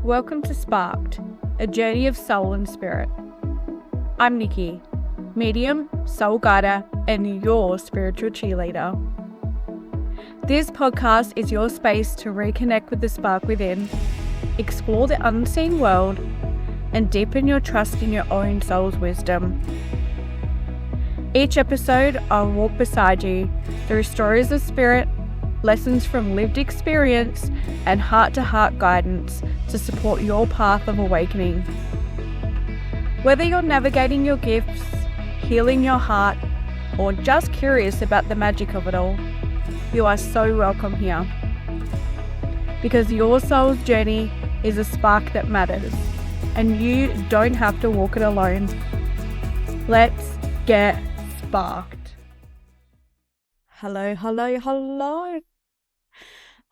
Welcome to Sparked, a journey of soul and spirit. I'm Nikki, medium, soul guider, and your spiritual cheerleader. This podcast is your space to reconnect with the spark within, explore the unseen world, and deepen your trust in your own soul's wisdom. Each episode, I'll walk beside you through stories of spirit, lessons from lived experience, and heart-to-heart guidance to support your path of awakening. Whether you're navigating your gifts, healing your heart, or just curious about the magic of it all, you are so welcome here. Because your soul's journey is a spark that matters, and you don't have to walk it alone. Let's get sparked. Hello.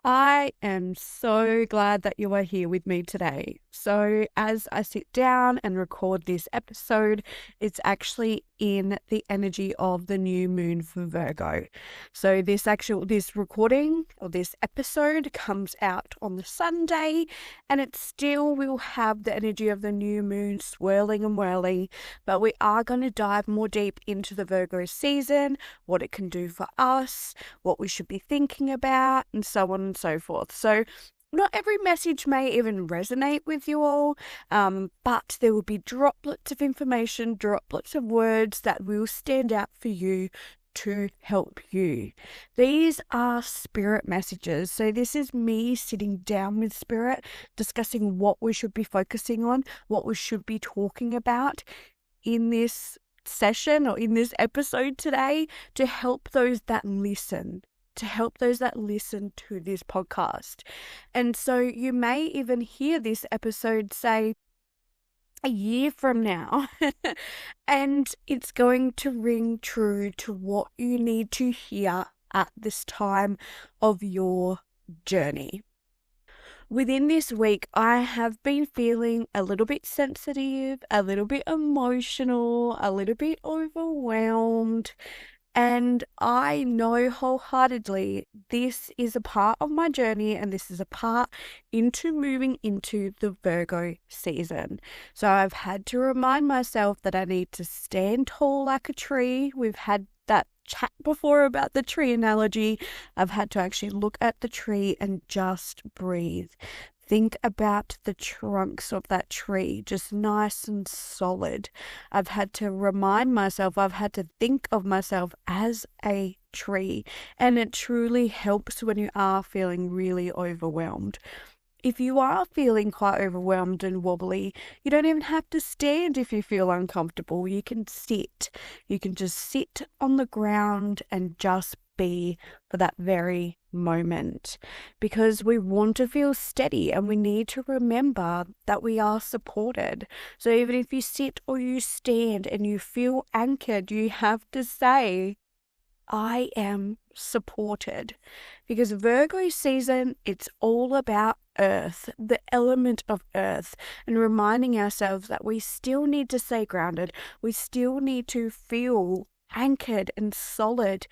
I am so glad that you are here with me today. So as I sit down and record this episode, it's actually in the energy of the new moon for Virgo. So this recording or this episode comes out on the Sunday, and it still will have the energy of the new moon swirling and whirling, but we are going to dive more deep into the Virgo season, what it can do for us, what we should be thinking about, and so on and so forth. So not every message may even resonate with you all, but there will be droplets of information, droplets of words that will stand out for you to help you. These are spirit messages. So this is me sitting down with spirit, discussing what we should be focusing on, what we should be talking about in this session or in this episode today to help those that listen. To this podcast. And so you may even hear this episode, say, a year from now, and it's going to ring true to what you need to hear at this time of your journey. Within this week, I have been feeling a little bit sensitive, a little bit emotional, a little bit overwhelmed. And I know wholeheartedly this is a part of my journey, and this is a part into moving into the Virgo season. So I've had to remind myself that I need to stand tall like a tree. We've had that chat before about the tree analogy. I've had to actually look at the tree and just breathe. Think about the trunks of that tree, just nice and solid. I've had to remind myself, I've had to think of myself as a tree, and it truly helps when you are feeling really overwhelmed. If you are feeling quite overwhelmed and wobbly, you don't even have to stand if you feel uncomfortable. You can sit. You can just sit on the ground and just be for that very moment, because we want to feel steady and we need to remember that we are supported. So even if you sit or you stand and you feel anchored, you have to say, I am supported. Because Virgo season, it's all about earth, the element of earth, and reminding ourselves that we still need to stay grounded. We still need to feel anchored and solid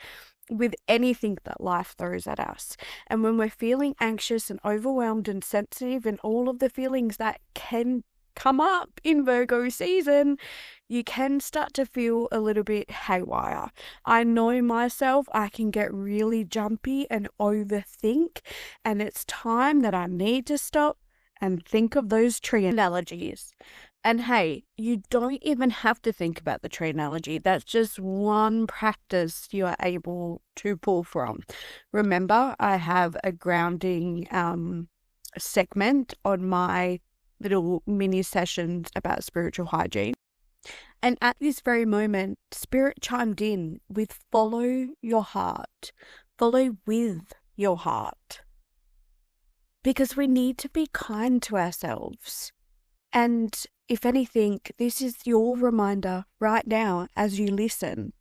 with anything that life throws at us. And when we're feeling anxious and overwhelmed and sensitive and all of the feelings that can come up in Virgo season, you can start to feel a little bit haywire. I know myself, I can get really jumpy and overthink, and it's time that I need to stop and think of those tree analogies. And hey, you don't even have to think about the tree analogy. That's just one practice you are able to pull from. Remember, I have a grounding segment on my little mini sessions about spiritual hygiene. And at this very moment, Spirit chimed in with follow your heart. Follow with your heart. Because we need to be kind to ourselves. And if anything, this is your reminder right now as you listen.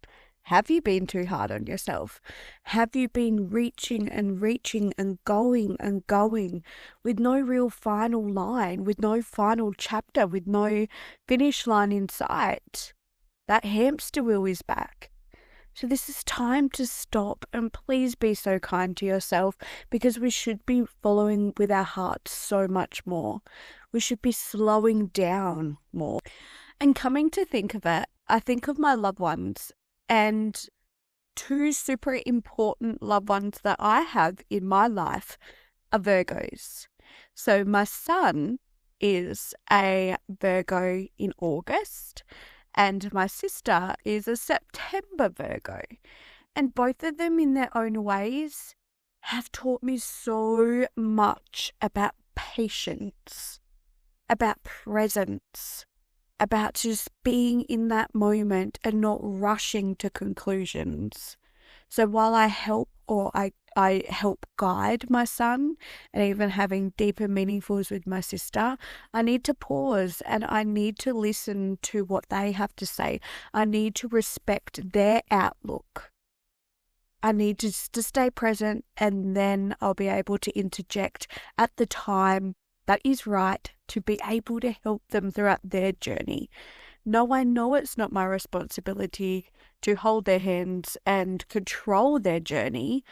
Have you been too hard on yourself? Have you been reaching and going with no real final line, with no final chapter, with no finish line in sight? That hamster wheel is back. So this is time to stop, and please be so kind to yourself, because we should be following with our hearts so much more. We should be slowing down more. And coming to think of it, I think of my loved ones, and two super important loved ones that I have in my life are Virgos. So my son is a Virgo in August, and my sister is a September Virgo. And both of them, in their own ways, have taught me so much about patience, about presence, about just being in that moment and not rushing to conclusions. So while I help, or I help guide my son, and even having deeper meaningfuls with my sister, I need to pause and I need to listen to what they have to say. I need to respect their outlook. I need to stay present, and then I'll be able to interject at the time that is right to be able to help them throughout their journey. No, I know it's not my responsibility to hold their hands and control their journey,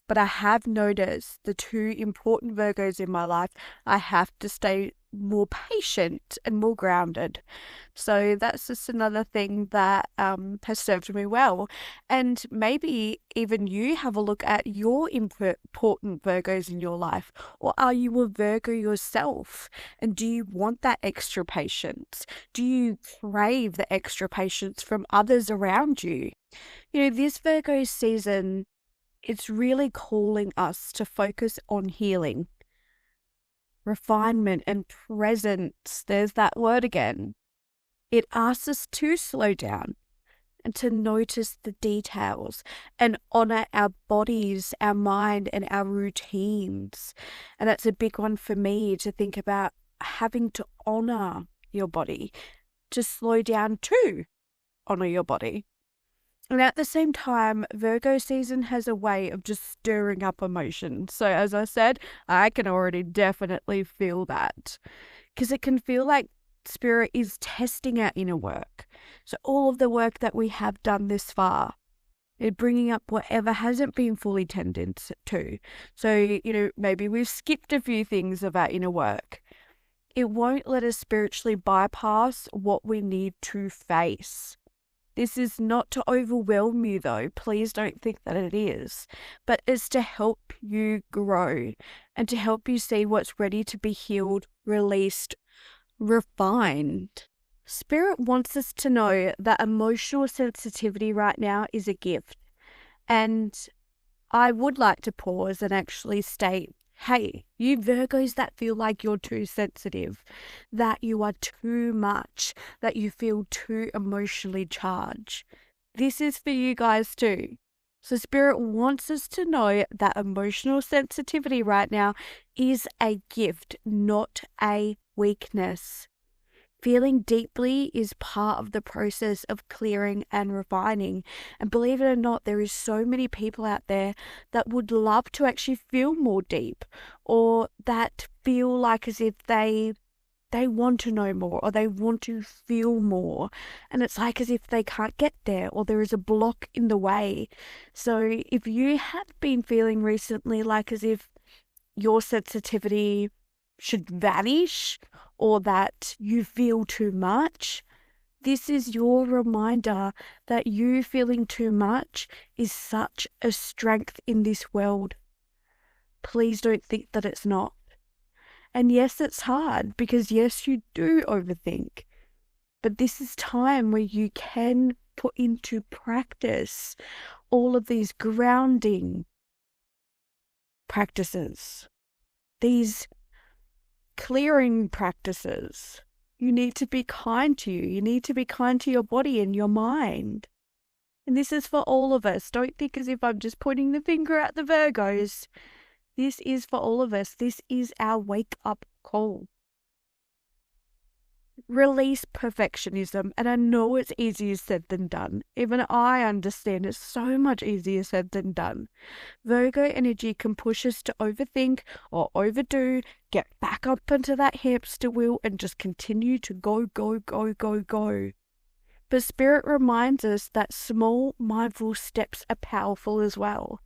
but I have noticed the two important Virgos in my life, I have to stay more patient and more grounded. So that's just another thing that has served me well. And maybe even you have a look at your important Virgos in your life. Or are you a Virgo yourself? And do you want that extra patience? Do you crave the extra patience from others around you? You know, this Virgo season, it's really calling us to focus on healing, refinement, and presence. There's that word again. It asks us to slow down and to notice the details and honor our bodies, our mind, and our routines. And that's a big one for me, to think about having to honor your body, to slow down to honor your body. And at the same time, Virgo season has a way of just stirring up emotions. So as I said, I can already definitely feel that, because it can feel like Spirit is testing our inner work. So all of the work that we have done this far, it's bringing up whatever hasn't been fully tended to. So, maybe we've skipped a few things of our inner work. It won't let us spiritually bypass what we need to face. This is not to overwhelm you, though. Please don't think that it is. But it's to help you grow and to help you see what's ready to be healed, released, refined. Spirit wants us to know that emotional sensitivity right now is a gift. And I would like to pause and actually state, hey, you Virgos that feel like you're too sensitive, that you are too much, that you feel too emotionally charged. This is for you guys too. So Spirit wants us to know that emotional sensitivity right now is a gift, not a weakness. Feeling deeply is part of the process of clearing and refining. And believe it or not, there is so many people out there that would love to actually feel more deep, or that feel like as if they want to know more, or they want to feel more. And it's like as if they can't get there, or there is a block in the way. So if you have been feeling recently like as if your sensitivity should vanish, or that you feel too much, this is your reminder that you feeling too much is such a strength in this world. Please don't think that it's not. And yes, it's hard, because yes, you do overthink. But this is time where you can put into practice all of these grounding practices, these clearing practices. You need to be kind to you. You need to be kind to your body and your mind. And this is for all of us. Don't think as if I'm just pointing the finger at the Virgos. This is for all of us. This is our wake-up call. Release perfectionism. And I know it's easier said than done. Even I understand it's so much easier said than done. Virgo energy can push us to overthink or overdo, get back up into that hamster wheel and just continue to go, go, go, go, go. But Spirit reminds us that small mindful steps are powerful as well,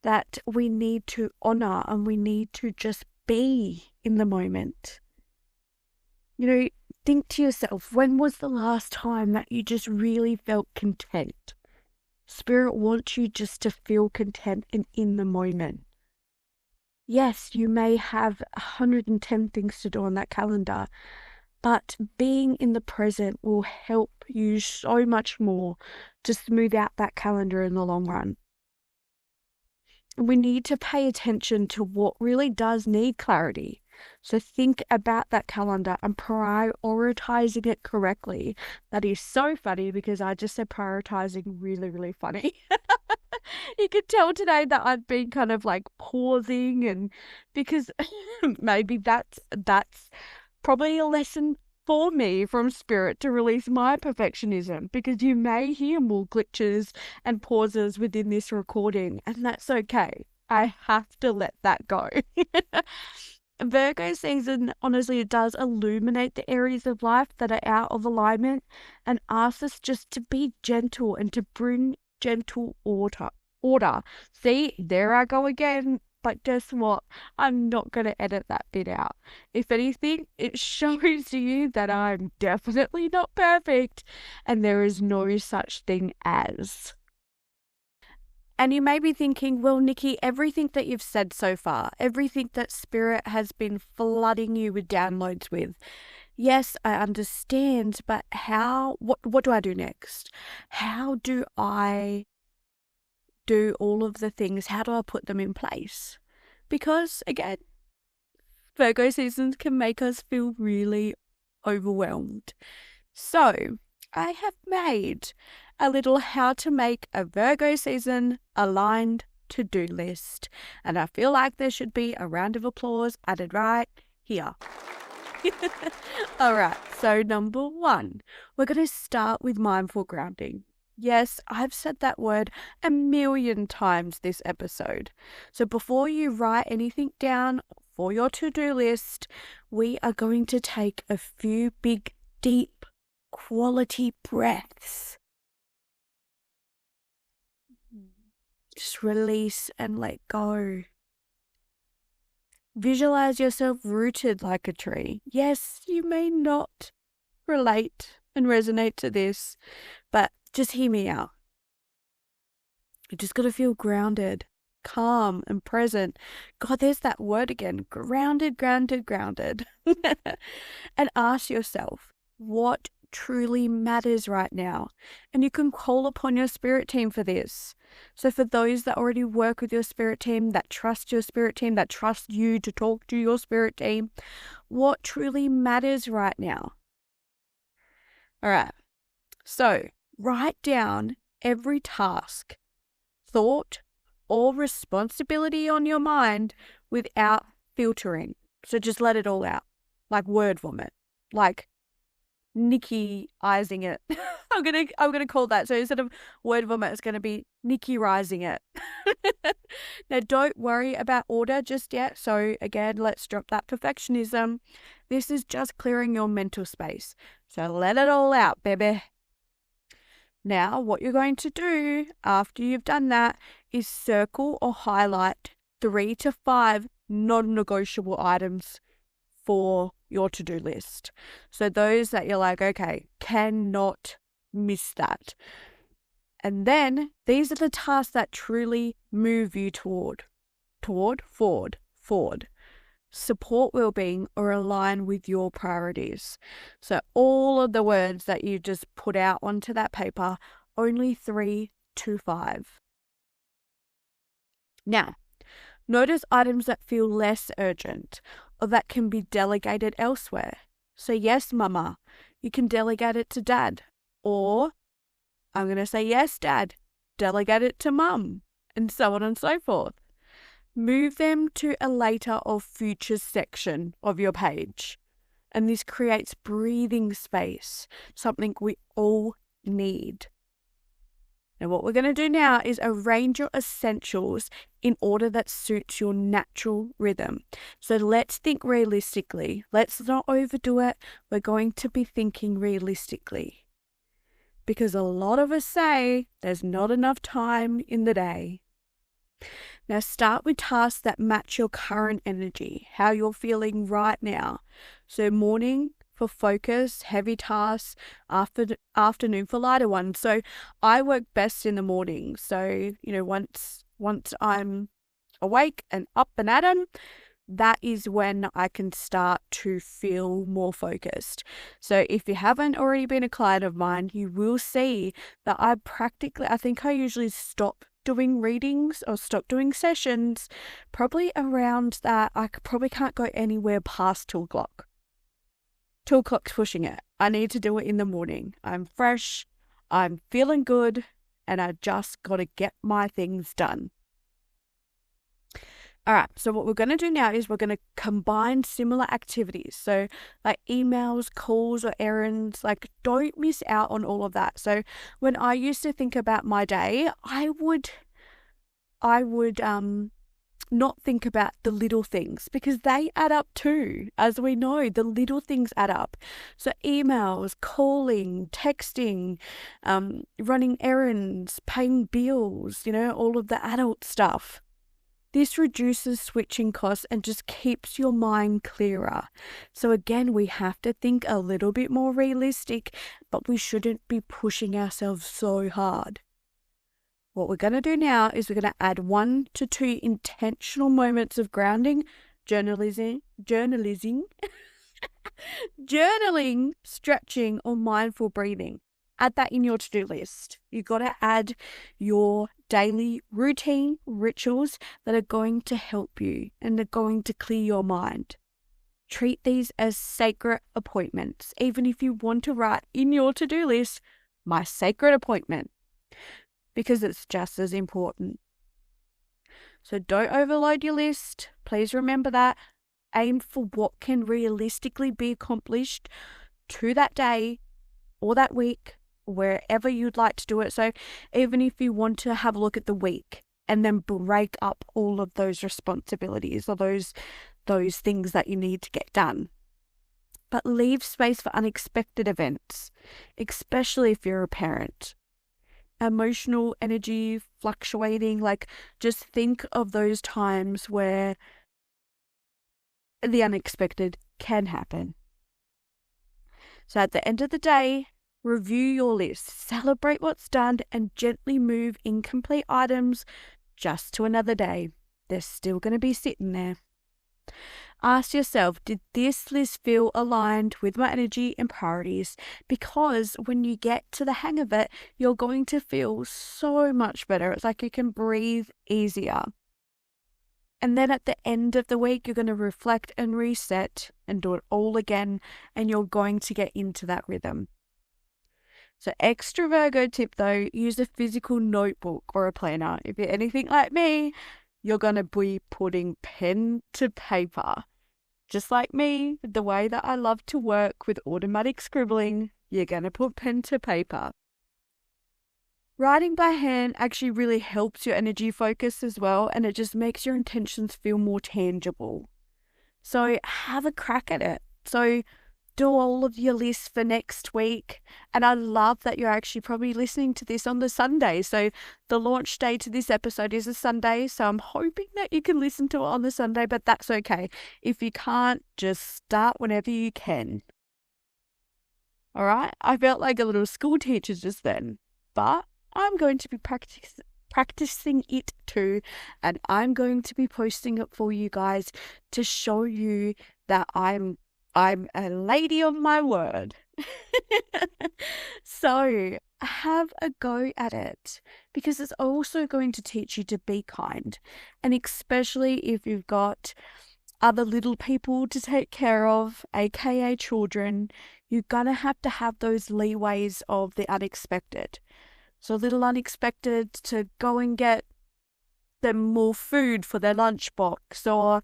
that we need to honor and we need to just be in the moment. Think to yourself, when was the last time that you just really felt content? Spirit wants you just to feel content and in the moment. Yes, you may have 110 things to do on that calendar, but being in the present will help you so much more to smooth out that calendar in the long run. We need to pay attention to what really does need clarity. So think about that calendar and prioritizing it correctly. That is so funny because I just said prioritizing really, really funny. You could tell today that I've been kind of like pausing, and because maybe that's probably a lesson for me from Spirit to release my perfectionism, because you may hear more glitches and pauses within this recording, and that's okay. I have to let that go. Virgo season, honestly, it does illuminate the areas of life that are out of alignment and asks us just to be gentle and to bring gentle order. See, there I go again. But guess what? I'm not going to edit that bit out. If anything, it shows you that I'm definitely not perfect and there is no such thing as. And you may be thinking, well, Nikki, everything that you've said so far, everything that Spirit has been flooding you with downloads with, yes, I understand, but what do I do next? How do I do all of the things? How do I put them in place? Because again, Virgo seasons can make us feel really overwhelmed. So I have made a little how to make a Virgo season aligned to-do list. And I feel like there should be a round of applause added right here. All right, so number 1, we're going to start with mindful grounding. Yes, I've said that word a million times this episode. So before you write anything down for your to-do list, we are going to take a few big, deep, quality breaths. Just release and let go. Visualize yourself rooted like a tree. Yes, you may not relate and resonate to this, but just hear me out. You just got to feel grounded, calm and present. God, there's that word again. Grounded, grounded, grounded. And ask yourself, what truly matters right now? And you can call upon your Spirit team for this. So for those that already work with your Spirit team, that trust your Spirit team, that trust you to talk to your Spirit team, what truly matters right now? All right. So write down every task, thought, or responsibility on your mind without filtering. So just let it all out, like word vomit, like Nikki-izing it. I'm gonna call that. So instead of word vomit, it's gonna be Nikki-rising it. Now, don't worry about order just yet. So again, let's drop that perfectionism. This is just clearing your mental space. So let it all out, baby. Now, what you're going to do after you've done that is circle or highlight 3 to 5 non-negotiable items for your to-do list. So those that you're like, okay, cannot miss that. And then these are the tasks that truly move you forward, support well-being or align with your priorities. So all of the words that you just put out onto that paper, only 3 to 5. Now, notice items that feel less urgent or that can be delegated elsewhere. So yes, mama, you can delegate it to dad. Or I'm going to say, yes, dad, delegate it to mum, and so on and so forth. Move them to a later or future section of your page. And this creates breathing space, something we all need. And what we're going to do now is arrange your essentials in order that suits your natural rhythm. So let's think realistically. Let's not overdo it. We're going to be thinking realistically. because a lot of us say there's not enough time in the day. Now start with tasks that match your current energy, how you're feeling right now. So morning for focus, heavy tasks, afternoon for lighter ones. So I work best in the morning. So, once I'm awake and up and at 'em, that is when I can start to feel more focused. So if you haven't already been a client of mine, you will see that I think I usually stop doing readings or stop doing sessions probably around that. I probably can't go anywhere past 2 o'clock. 2 o'clock's pushing it. I need to do it in the morning. I'm fresh, I'm feeling good, and I just got to get my things done. All right, so what we're going to do now is we're going to combine similar activities. So like emails, calls, or errands, like don't miss out on all of that. So when I used to think about my day, I would not think about the little things because they add up too. As we know, the little things add up. So emails, calling, texting, running errands, paying bills, all of the adult stuff. This reduces switching costs and just keeps your mind clearer. So again, we have to think a little bit more realistic, but we shouldn't be pushing ourselves so hard. What we're going to do now is we're going to add 1 to 2 intentional moments of grounding, journalism, journaling, stretching, or mindful breathing. Add that in your to-do list. You've got to add your daily routine rituals that are going to help you and are going to clear your mind. Treat these as sacred appointments, even if you want to write in your to-do list, my sacred appointment, because it's just as important. So don't overload your list. Please remember that. Aim for what can realistically be accomplished to that day or that week, wherever you'd like to do it. So even if you want to have a look at the week and then break up all of those responsibilities or those things that you need to get done. But leave space for unexpected events, especially if you're a parent. Emotional energy fluctuating, like just think of those times where the unexpected can happen. So at the end of the day, review your list, celebrate what's done, and gently move incomplete items just to another day. They're still going to be sitting there. Ask yourself, did this list feel aligned with my energy and priorities? Because when you get to the hang of it, you're going to feel so much better. It's like you can breathe easier. And then at the end of the week, you're going to reflect and reset and do it all again, and you're going to get into that rhythm. So extra Virgo tip though, use a physical notebook or a planner. If you're anything like me, you're going to be putting pen to paper. Just like me, the way that I love to work with automatic scribbling, you're going to put pen to paper. Writing by hand actually really helps your energy focus as well, and it just makes your intentions feel more tangible. So have a crack at it. So do all of your lists for next week. And I love that you're actually probably listening to this on the Sunday. So the launch day to this episode is a Sunday. So I'm hoping that you can listen to it on the Sunday, but that's okay. If you can't, just start whenever you can. All right. I felt like a little school teacher just then, but I'm going to be practicing it too. And I'm going to be posting it for you guys to show you that I'm a lady of my word. So have a go at it, because it's also going to teach you to be kind. And especially if you've got other little people to take care of, aka children, you're going to have those leeways of the unexpected. So a little unexpected to go and get them more food for their lunchbox, or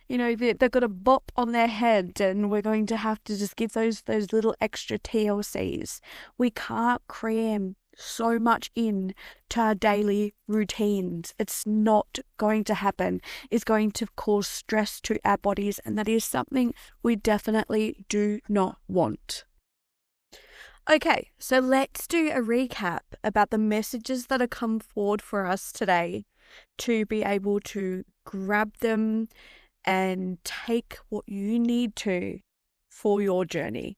they've got a bop on their head and we're going to have to just give those little extra TLCs. We can't cram so much in to our daily routines. It's not going to happen. It's going to cause stress to our bodies, and that is something we definitely do not want. Okay, so let's do a recap about the messages that have come forward for us today to be able to grab them and take what you need to for your journey.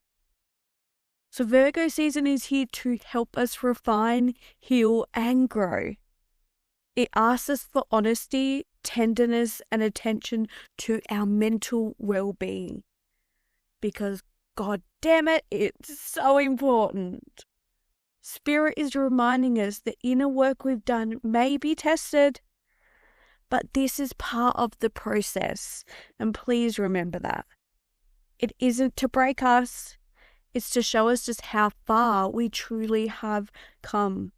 So Virgo season is here to help us refine, heal, and grow. It asks us for honesty, tenderness, and attention to our mental well-being. Because, God damn it, it's so important. Spirit is reminding us the inner work we've done may be tested, but this is part of the process. And please remember that. It isn't to break us. It's to show us just how far we truly have come.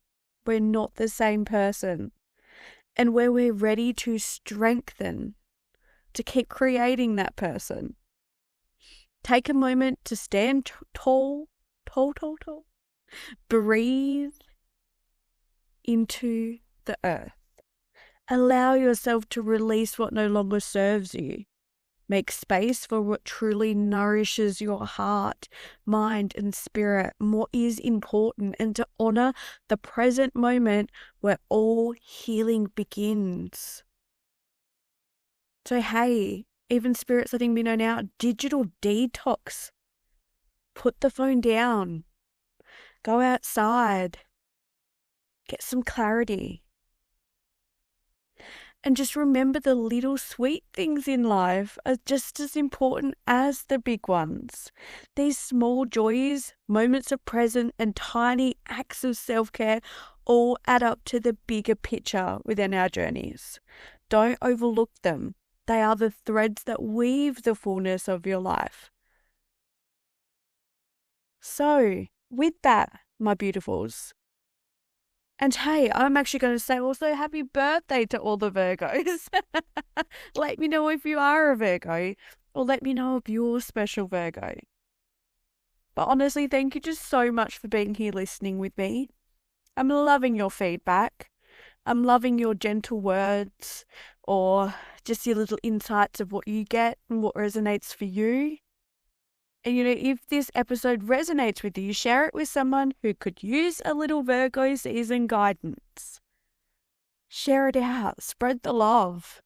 We're not the same person. And where we're ready to strengthen, to keep creating that person. Take a moment to stand tall. Breathe into the earth. Allow yourself to release what no longer serves you. Make space for what truly nourishes your heart, mind, and spirit, and what is important, and to honor the present moment where all healing begins. So, hey, even Spirit's letting me know now, digital detox. Put the phone down. Go outside. Get some clarity. And just remember the little sweet things in life are just as important as the big ones. These small joys, moments of present, and tiny acts of self-care all add up to the bigger picture within our journeys. Don't overlook them. They are the threads that weave the fullness of your life. So, with that, my beautifuls, and hey, I'm actually going to say also happy birthday to all the Virgos. Let me know if you are a Virgo, or let me know if you're a special Virgo. But honestly, thank you just so much for being here listening with me. I'm loving your feedback. I'm loving your gentle words, or just your little insights of what you get and what resonates for you. And if this episode resonates with you, share it with someone who could use a little Virgo season guidance. Share it out. Spread the love.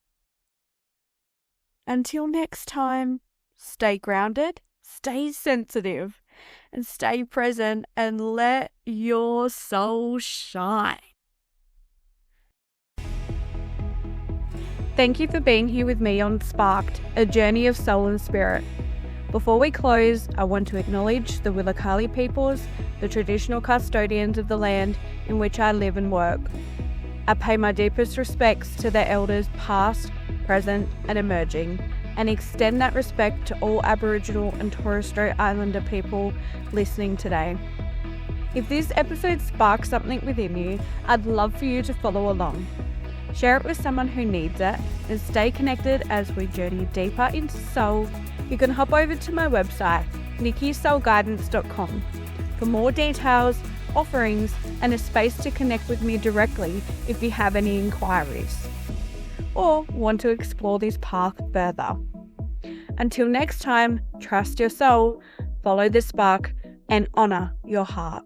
Until next time, stay grounded, stay sensitive, and stay present, and let your soul shine. Thank you for being here with me on Sparked, a journey of soul and spirit. Before we close, I want to acknowledge the Willakali peoples, the traditional custodians of the land in which I live and work. I pay my deepest respects to their elders past, present, and emerging, and extend that respect to all Aboriginal and Torres Strait Islander people listening today. If this episode sparks something within you, I'd love for you to follow along. Share it with someone who needs it, and stay connected as we journey deeper into soul. You can hop over to my website, nikkisoulguidance.com, for more details, offerings, and a space to connect with me directly if you have any inquiries, or want to explore this path further. Until next time, trust your soul, follow the spark, and honor your heart.